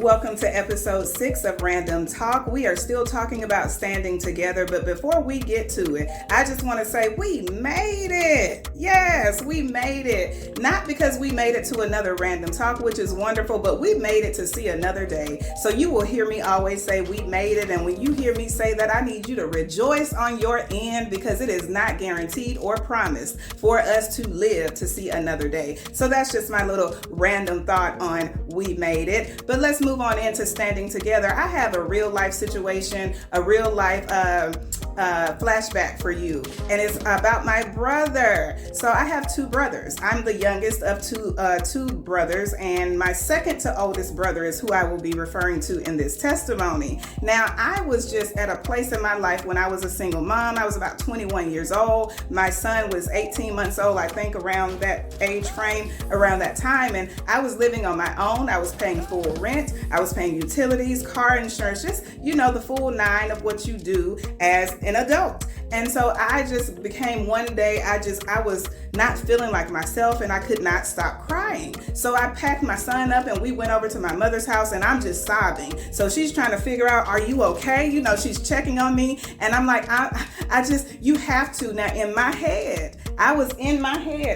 Welcome to episode 6 of Random Talk. We are still talking about standing together, but before we get to it, I just want to say we made it. Yes, we made it. Not because we made it to another Random Talk, which is wonderful, but we made it to see another day. So you will hear me always say we made it, and when you hear me say that, I need you to rejoice on your end because it is not guaranteed or promised for us to live to see another day. So that's just my little random thought on we made it. But let's move on into standing together. I have a real life situation, a real life flashback for you, and it's about my brother. So I have two brothers. I'm the youngest of two brothers, and my second to oldest brother is who I will be referring to in this testimony. Now, I was just at a place in my life when I was a single mom. I was about 21 years old. My son was 18 months old, I think, around that age frame, around that time, and I was living on my own. I was paying full rent. I was paying utilities, car insurance, just, the full nine of what you do as an adult. And so I just became one day, I was not feeling like myself, and I could not stop crying. So I packed my son up and we went over to my mother's house, and I'm just sobbing. So she's trying to figure out, are you okay? She's checking on me, and I'm like, you have to. Now in my head,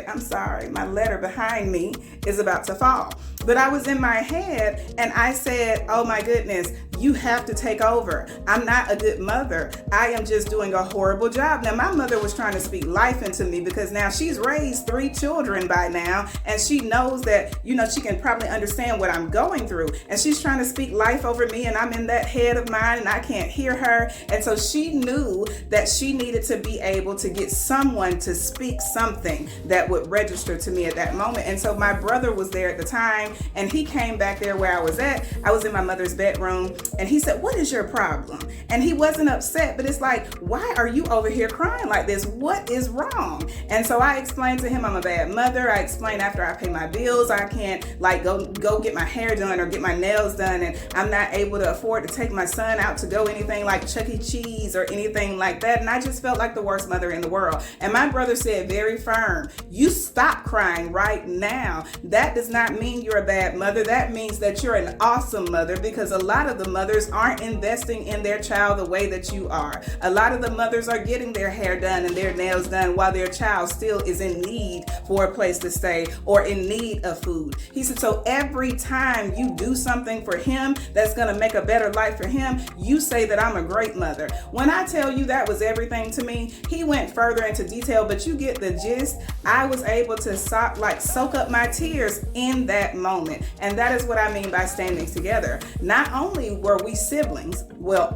I'm sorry, my letter behind me is about to fall. But I was in my head and I said, oh my goodness, you have to take over. I'm not a good mother. I am just doing a horrible job. Now, my mother was trying to speak life into me because now she's raised 3 children by now, and she knows that, she can probably understand what I'm going through. And she's trying to speak life over me, and I'm in that head of mine and I can't hear her. And so she knew that she needed to be able to get someone to speak something that would register to me at that moment. And so my brother was there at the time, and he came back there where I was at. I was in my mother's bedroom, and he said, what is your problem? And he wasn't upset, but it's like, why are you over here crying like this? What is wrong? And so I explained to him I'm a bad mother. I explained after I pay my bills, I can't go get my hair done or get my nails done, and I'm not able to afford to take my son out to go anything like Chuck E. Cheese or anything like that. And I just felt like the worst mother in the world. And my brother said very firm, you stop crying right now. That does not mean you're a bad mother. That means that you're an awesome mother, because a lot of the mothers aren't investing in their child the way that you are. A lot of the mothers are getting their hair done and their nails done while their child still is in need for a place to stay or in need of food. He said, so every time you do something for him that's going to make a better life for him, you say that I'm a great mother. When I tell you that was everything to me, he went further into detail, but you get the gist. I was able to soak up my tears in that moment. And that is what I mean by standing together. Not only were we siblings,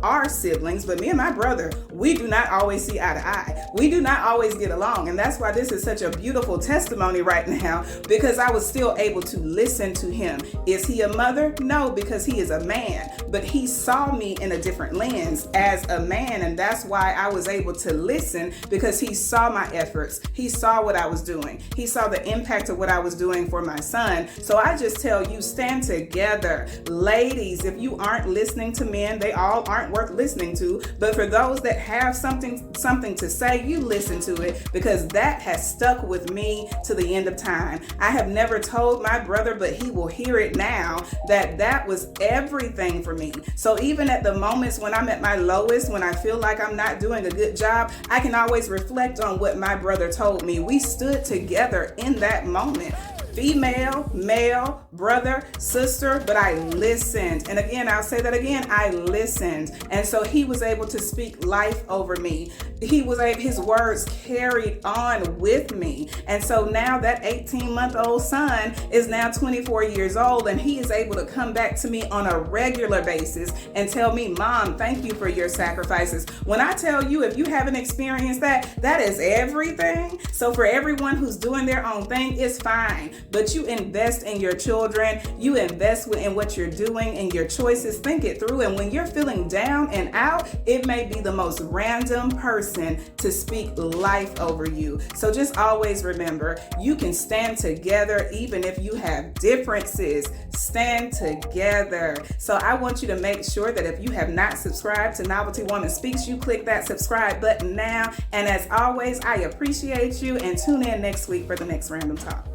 our siblings, but me and my brother, we do not always see eye to eye. We do not always get along. And that's why this is such a beautiful testimony right now, because I was still able to listen to him. Is he a mother? No, because he is a man, but he saw me in a different lens as a man. And that's why I was able to listen, because he saw my efforts. He saw what I was doing. He saw the impact of what I was doing for my son. So I just tell you, stand together. Ladies, if you aren't listening to men, they all aren't worth listening to. But for those that have something to say, you listen to it, because that has stuck with me to the end of time. I have never told my brother, but he will hear it now, that was everything for me. So even at the moments when I'm at my lowest, when I feel like I'm not doing a good job, I can always reflect on what my brother told me. We stood together in that moment. Female, male, brother, sister, but I listened. And again, I'll say that again, I listened. And so he was able to speak life over me. His words carried on with me. And so now that 18-month-old son is now 24 years old, and he is able to come back to me on a regular basis and tell me, Mom, thank you for your sacrifices. When I tell you, if you haven't experienced that, that is everything. So for everyone who's doing their own thing, it's fine. But you invest in your children, you invest in what you're doing and your choices, think it through. And when you're feeling down and out, it may be the most random person to speak life over you. So just always remember, you can stand together even if you have differences. Stand together. So I want you to make sure that if you have not subscribed to Novelty Woman Speaks, you click that subscribe button now. And as always, I appreciate you, and tune in next week for the next Random Talk.